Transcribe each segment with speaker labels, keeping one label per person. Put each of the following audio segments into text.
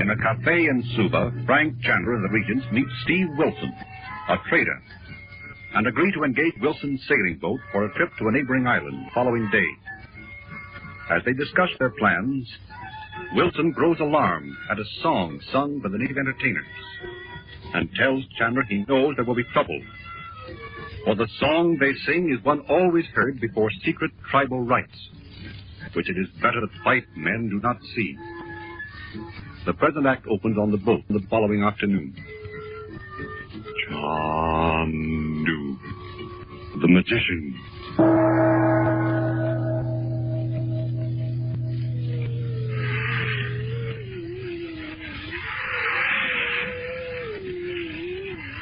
Speaker 1: In a cafe in Suva, Frank Chandler of the Regents meets Steve Wilson, a trader, and agree to engage Wilson's sailing boat for a trip to a neighboring island the following day. As they discuss their plans, Wilson grows alarmed at a song sung by the native entertainers and tells Chandler he knows there will be trouble. For the song they sing is one always heard before secret tribal rites, which it is better that white men do not see. The present act opens on the boat the following afternoon. Chandu the Magician.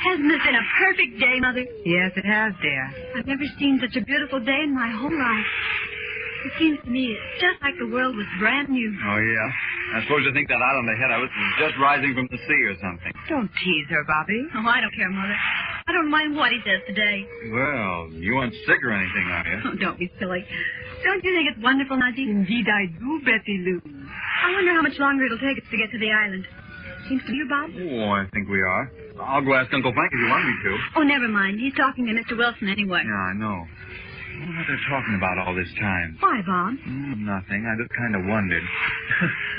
Speaker 2: Hasn't this been a perfect day, Mother?
Speaker 3: Yes, it has, dear.
Speaker 2: I've never seen such a beautiful day in my whole life. It seems to me it's just like the world was brand new.
Speaker 4: Oh, yeah? I suppose you think that island ahead of us is just rising from the sea or something.
Speaker 3: Don't tease her, Bobby.
Speaker 2: Oh, I don't care, Mother. I don't mind what he says today.
Speaker 4: Well, you aren't sick or anything, are you?
Speaker 2: Oh, don't be silly. Don't you think it's wonderful, Nudgy?
Speaker 3: Indeed I do, Betty Lou.
Speaker 2: I wonder how much longer it'll take us to get to the island. Seems to you, Bob?
Speaker 4: Oh, I think we are. I'll go ask Uncle Frank if you want me to.
Speaker 2: Oh, never mind. He's talking to Mr. Wilson anyway.
Speaker 4: Yeah, I know. I wonder what they're talking about all this time.
Speaker 2: Why, Bob?
Speaker 4: Nothing. I just kind of wondered.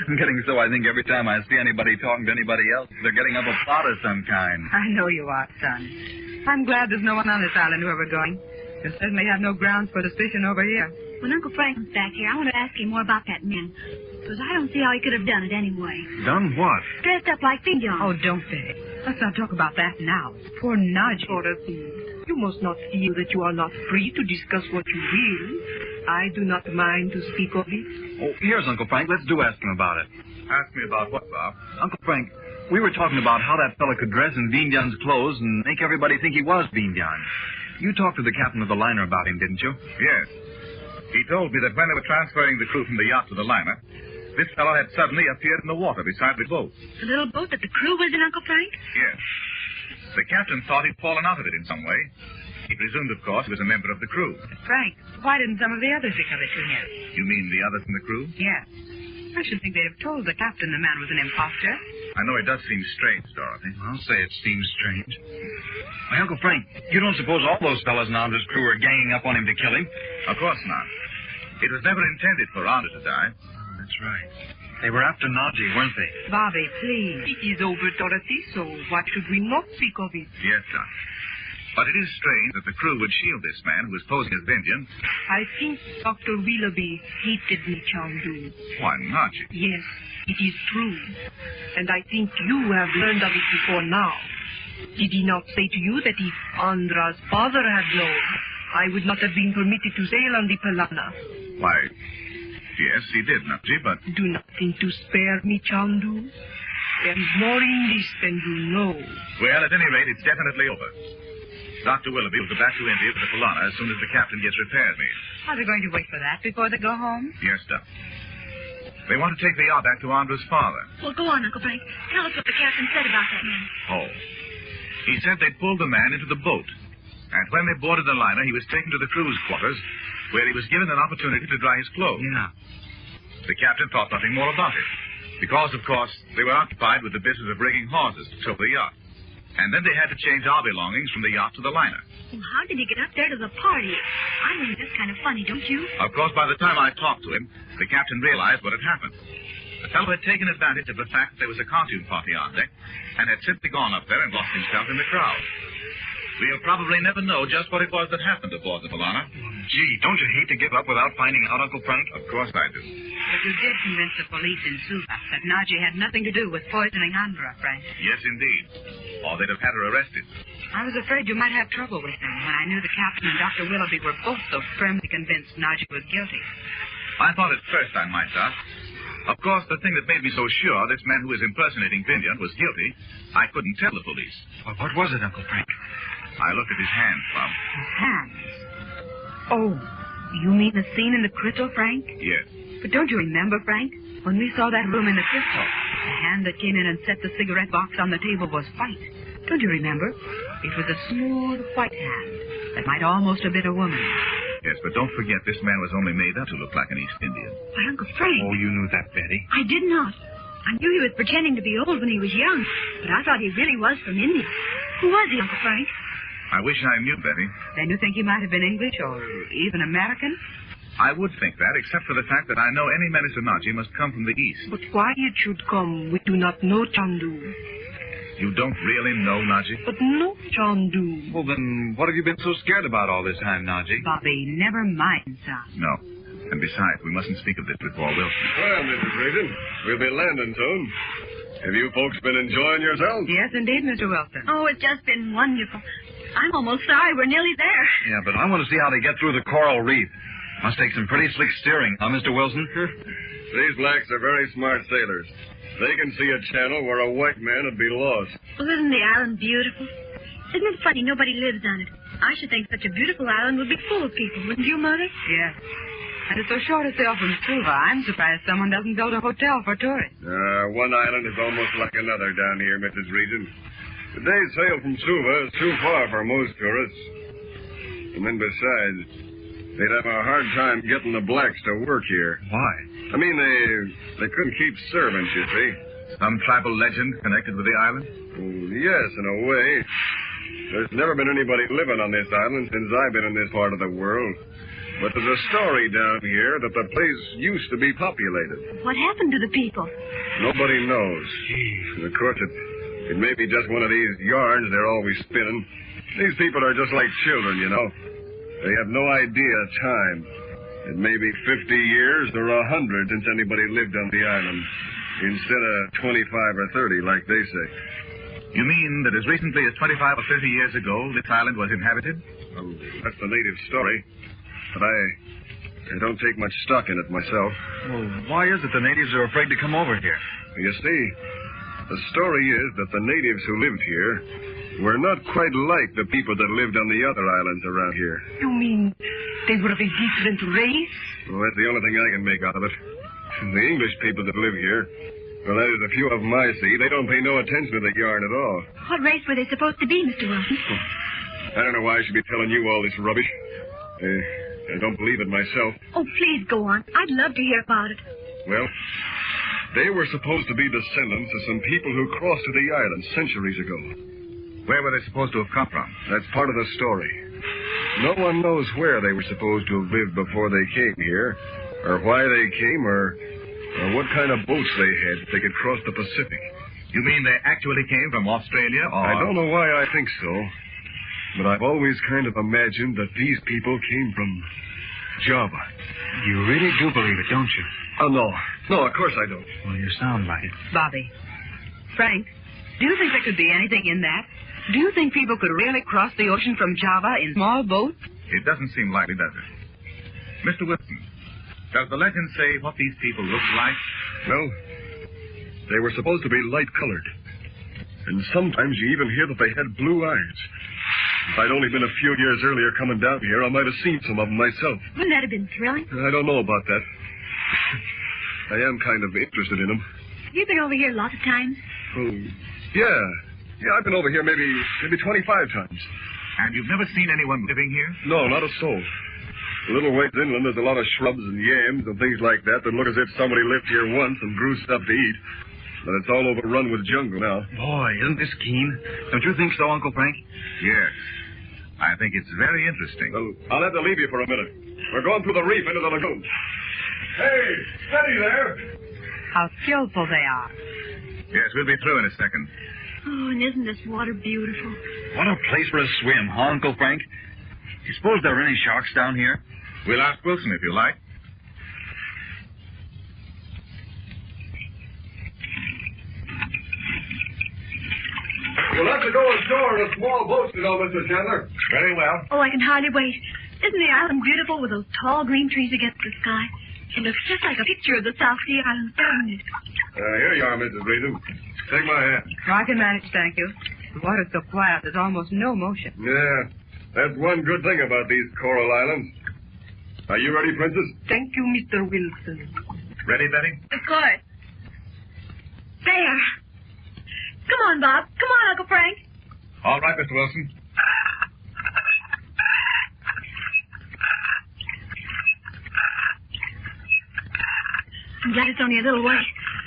Speaker 4: I'm getting so I think every time I see anybody talking to anybody else, they're getting up a plot of some kind.
Speaker 3: I know you are, son. I'm glad there's no one on this island who we're going. You certainly have no grounds for suspicion over here.
Speaker 2: When Uncle Frank comes back here, I want to ask him more about that man. Because I don't see how he could have done it anyway.
Speaker 4: Done what?
Speaker 2: Dressed up like Fignon.
Speaker 3: Oh, don't they? Let's not talk about that now. Poor Nudge.
Speaker 5: You must not feel that you are not free to discuss what you will. I do not mind to speak of it.
Speaker 4: Oh, here's Uncle Frank. Let's do ask him about it.
Speaker 1: Ask me about what, Bob?
Speaker 4: Uncle Frank, we were talking about how that fella could dress in Vignon's clothes and make everybody think he was Vignon. You talked to the captain of the liner about him, didn't you?
Speaker 1: Yes. He told me that when they were transferring the crew from the yacht to the liner, this fellow had suddenly appeared in the water beside the boat.
Speaker 2: The little boat that the crew was in, Uncle Frank?
Speaker 1: Yes. The captain thought he'd fallen out of it in some way. He presumed, of course, he was a member of the crew.
Speaker 3: Frank, why didn't some of the others recover to him?
Speaker 1: You mean the others in the crew?
Speaker 3: Yes. I should think they'd have told the captain the man was an imposter.
Speaker 1: I know it does seem strange, Dorothy.
Speaker 4: I'll say it seems strange. Why, Uncle Frank, you don't suppose all those fellas in Anders' crew are ganging up on him to kill him?
Speaker 1: Of course not. It was never intended for Anders to die.
Speaker 4: That's right. They were after Naji, weren't they?
Speaker 3: Bobby, please.
Speaker 5: It is over, Dorothy, so why should we not speak of it?
Speaker 1: Yes, Doc. But it is strange that the crew would shield this man who was posing as Vindian.
Speaker 5: I think Dr. Willoughby hated me, Chandu.
Speaker 1: Why, Naji?
Speaker 5: Yes, it is true. And I think you have learned of it before now. Did he not say to you that if Andra's father had known, I would not have been permitted to sail on the Palana?
Speaker 1: Why, yes, he did, Naji, but...
Speaker 5: Do not think to spare me, Chandu. There is more in this than you know.
Speaker 1: Well, at any rate, it's definitely over. Dr. Willoughby will go back to India with the Palana as soon as the captain gets repaired made.
Speaker 3: Are they going to wait for that before they go home?
Speaker 1: Yes, Doc. They want to take the yacht back to Andra's father.
Speaker 2: Well, go on, Uncle Frank. Tell us what the captain said about that man.
Speaker 1: Oh. He said they'd pulled the man into the boat. And when they boarded the liner, he was taken to the crew's quarters, where he was given an opportunity to dry his clothes.
Speaker 4: Yeah.
Speaker 1: The captain thought nothing more about it. Because, of course, they were occupied with the business of rigging hawsers to tow the yacht. And then they had to change our belongings from the yacht to the liner.
Speaker 2: Well, how did he get up there to the party? I mean, that's kind of funny, don't you?
Speaker 1: Of course, by the time I talked to him, the captain realized what had happened. The fellow had taken advantage of the fact that there was a costume party on deck and had simply gone up there and lost himself in the crowd. We'll probably never know just what it was that happened aboard the Palana.
Speaker 4: Gee, don't you hate to give up without finding out, Uncle Frank?
Speaker 1: Of course I do.
Speaker 3: But you did convince the police in Suva that Naji had nothing to do with poisoning Andra, Frank.
Speaker 1: Yes, indeed. Or they'd have had her arrested.
Speaker 3: I was afraid you might have trouble with them when I knew the captain and Dr. Willoughby were both so firmly convinced Naji was guilty.
Speaker 1: I thought at first I might, Doc. Of course, the thing that made me so sure this man who was impersonating Vindian was guilty, I couldn't tell the police.
Speaker 4: Well, what was it, Uncle Frank?
Speaker 1: I looked at his hands, Bob.
Speaker 3: His hands? Oh, you mean the scene in the crystal, Frank?
Speaker 1: Yes.
Speaker 3: But don't you remember, Frank? When we saw that room in the crystal, the hand that came in and set the cigarette box on the table was white. Don't you remember? It was a smooth, white hand that might almost have been a woman.
Speaker 1: Yes, but don't forget this man was only made up to look like an East Indian.
Speaker 2: But, Uncle Frank...
Speaker 4: Oh, you knew that, Betty.
Speaker 2: I did not. I knew he was pretending to be old when he was young, but I thought he really was from India. Who was he, Uncle Frank?
Speaker 4: I wish I knew, Betty.
Speaker 3: Then you think he might have been English or even American?
Speaker 4: I would think that, except for the fact that I know any Medicinaji must come from the East.
Speaker 5: But why it should come, we do not know, Chandu.
Speaker 4: You don't really know, Naji?
Speaker 5: But no, Chandu.
Speaker 4: Well, then, what have you been so scared about all this time, Naji?
Speaker 3: Bobby, never mind, son.
Speaker 4: No. And besides, we mustn't speak of this before Wilson.
Speaker 6: Well, Mrs. Regan, we'll be landing soon. Have you folks been enjoying yourselves?
Speaker 3: Yes, indeed, Mr. Wilson.
Speaker 2: Oh, it's just been wonderful. I'm almost sorry we're nearly there.
Speaker 4: Yeah, but I want to see how they get through the coral reef. Must take some pretty slick steering, huh, Mr. Wilson?
Speaker 6: These blacks are very smart sailors. They can see a channel where a white man would be lost.
Speaker 2: Well, isn't the island beautiful? Isn't it funny nobody lives on it? I should think such a beautiful island would be full of people, wouldn't you, Mother?
Speaker 3: Yes. And it's so short a sail from Suva, I'm surprised someone doesn't build a hotel for tourists.
Speaker 6: One island is almost like another down here, Mrs. Regent. The day's sail from Suva is too far for most tourists. And then besides, they'd have a hard time getting the blacks to work here.
Speaker 4: Why?
Speaker 6: I mean, they couldn't keep servants, you see.
Speaker 4: Some tribal legend connected with the island?
Speaker 6: Well, yes, in a way. There's never been anybody living on this island since I've been in this part of the world. But there's a story down here that the place used to be populated.
Speaker 2: What happened to the people?
Speaker 6: Nobody knows. And of course, it may be just one of these yarns they're always spinning. These people are just like children, you know. They have no idea of time. It may be 50 years or 100 since anybody lived on the island, instead of 25 or 30 like they say.
Speaker 4: You mean that as recently as 25 or 30 years ago, this island was inhabited?
Speaker 6: Well, that's the native story. But I don't take much stock in it myself.
Speaker 4: Well, why is it the natives are afraid to come over here?
Speaker 6: You see, the story is that the natives who lived here were not quite like the people that lived on the other islands around here.
Speaker 5: You mean they were of a different race?
Speaker 6: Well, that's the only thing I can make out of it. The English people that live here, well, that is a few of them I see, they don't pay no attention to the yarn at all.
Speaker 2: What race were they supposed to be, Mr. Wilson?
Speaker 6: I don't know why I should be telling you all this rubbish. I don't believe it myself.
Speaker 2: Oh, please go on. I'd love to hear about it.
Speaker 6: Well, they were supposed to be descendants of some people who crossed to the island centuries ago.
Speaker 4: Where were they supposed to have come from?
Speaker 6: That's part of the story. No one knows where they were supposed to have lived before they came here, or why they came, or what kind of boats they had that they could cross the Pacific.
Speaker 4: You mean they actually came from Australia, or...
Speaker 6: I don't know why I think so, but I've always kind of imagined that these people came from Java.
Speaker 4: You really do believe it, don't you?
Speaker 6: Oh, no. No, of course I don't.
Speaker 4: Well, you sound like it.
Speaker 3: Bobby. Frank, do you think there could be anything in that? Do you think people could really cross the ocean from Java in small boats?
Speaker 4: It doesn't seem likely, does it? Mr. Wilson, does the legend say what these people looked like?
Speaker 6: Well, they were supposed to be light-colored. And sometimes you even hear that they had blue eyes. If I'd only been a few years earlier coming down here, I might have seen some of them myself.
Speaker 2: Wouldn't that have been thrilling?
Speaker 6: I don't know about that. I am kind of interested in them.
Speaker 2: Have you been over here lots of times?
Speaker 6: Oh, yeah. Yeah, I've been over here maybe 25 times.
Speaker 4: And you've never seen anyone living here?
Speaker 6: No, not a soul. A little ways inland, there's a lot of shrubs and yams and things like that that look as if somebody lived here once and grew stuff to eat. But it's all overrun with jungle now.
Speaker 4: Boy, isn't this keen? Don't you think so, Uncle Frank? Yes. I think it's very interesting.
Speaker 6: Well, I'll have to leave you for a minute. We're going through the reef into the lagoon. Hey, steady there.
Speaker 3: How skillful they are.
Speaker 4: Yes, we'll be through in a second.
Speaker 2: Oh, and isn't this water beautiful?
Speaker 4: What a place for a swim, huh, Uncle Frank? Do you suppose there are any sharks down here? We'll ask Wilson if you like.
Speaker 6: You'll have to go ashore in a small boat, you know, Mr. Chandler.
Speaker 4: Very well.
Speaker 2: Oh, I can hardly wait. Isn't the island beautiful with those tall green trees against the sky? It looks just like a picture of the South Sea Islands, doesn't it?
Speaker 6: Here you are, Mrs. Reason. Take my hand.
Speaker 3: I can manage, thank you. The water's so quiet, there's almost no motion.
Speaker 6: Yeah, that's one good thing about these coral islands. Are you ready, Princess?
Speaker 5: Thank you, Mr. Wilson.
Speaker 4: Ready, Betty?
Speaker 2: Of course. There. Come on, Bob. Come on, Uncle Frank.
Speaker 4: All right, Mr. Wilson.
Speaker 2: I'm glad it's only a little way.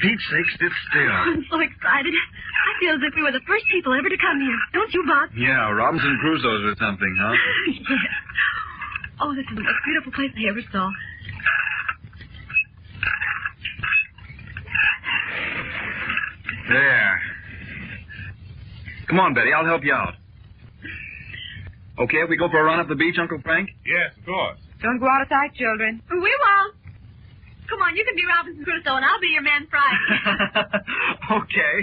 Speaker 4: Pete's sake, sit still.
Speaker 2: I'm so excited. I feel as if we were the first people ever to come here. Don't you, Bob?
Speaker 4: Yeah, Robinson Crusoe's or something, huh?
Speaker 2: Yes. Oh, this is the most beautiful place I ever saw.
Speaker 4: There. Come on, Betty, I'll help you out. Okay, if we go for a run up the beach, Uncle Frank?
Speaker 7: Yes, of course.
Speaker 3: Don't go out of sight, children.
Speaker 2: We won't. Come on, you can be Robinson Crusoe, and I'll be your man Friday.
Speaker 4: Okay.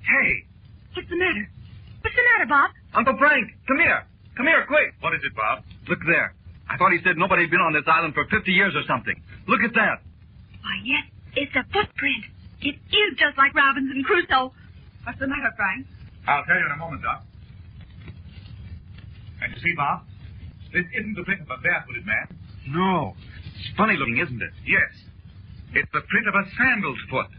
Speaker 4: Hey,
Speaker 2: What's the matter? What's the matter, Bob?
Speaker 4: Uncle Frank, come here. Come here, quick.
Speaker 7: What is it, Bob?
Speaker 4: Look there. I thought he said nobody had been on this island for 50 years or something. Look at that.
Speaker 2: Why, yes, it's a footprint. It is just like Robinson Crusoe.
Speaker 3: What's the matter, Frank?
Speaker 7: I'll tell you in a moment, Doc. And you see, Bob, this isn't the print of a barefooted man.
Speaker 4: No. It's funny looking, isn't it?
Speaker 7: Yes. It's the print of a sandal's foot.